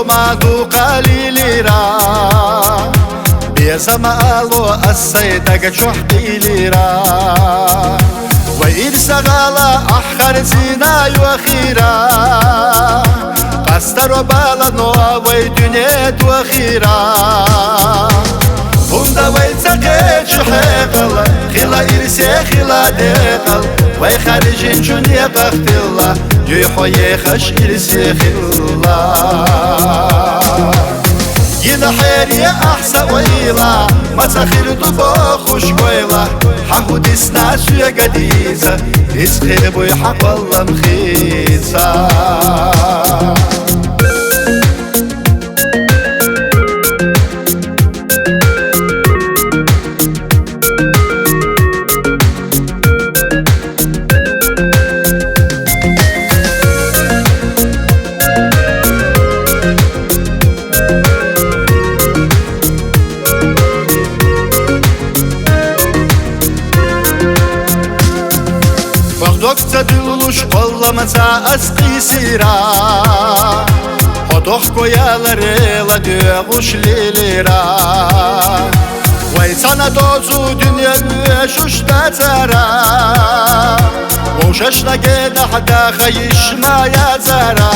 مادو قليل را بيزم ألو السيدك شحقي ليرا وإرسى غالا أحخر زينا يوخيرا قستر وبالا نوى دنيت وخيرا هندا ويتساقيت شحيقل خلا إرسي خلا ديقل ويخارجين جنيا بختلا يحو يخش إرسي خلا ينا حيري أحسا ويلا ما تخير طبا خوش قويلا حقو ديسنا سويا قديسة اسخير بوي حق والله مخيصة Hodokca duluş kollamaca asqi sira Hodok koyalarıyla dövüş lilira Vay sana dozu dünya şuşta zara Oşaşna gede hada khayishma ya zara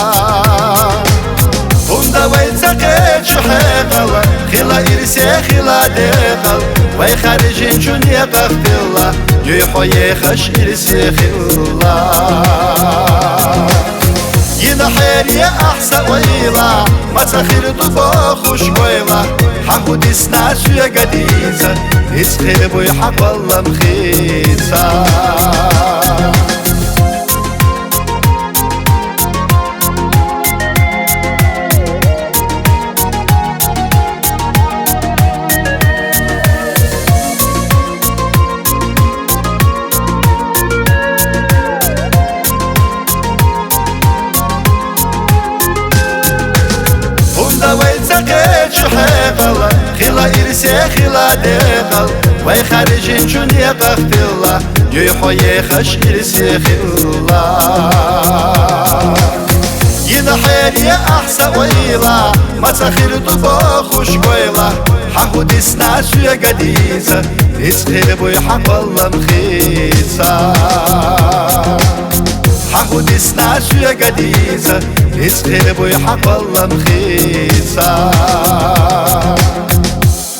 Hunda vay tsaqet şuhaqal Khila irsi khila deqal Vay kharijin junya baqtilla يحو يخش إرسي خلا ينا حيري أحسا ويلا ما تخير طفا خوش ويلا حقو ديسنا سويا قديسة اسخير بوي حق والله مخيصة ويتساقيت شحيقل خلا إرسي خلا ديقل وي خارجين جنيا بختلا يحو يخش إرسي خلا ينا حيري أحسا ويلا ما تخير طفا خوش ويلا حقو ديسنا سويا قديسة اسخير بوي حق والله مخيصة حقو ديسنا سويا قديسة اسخير بوي حق والله مخيصة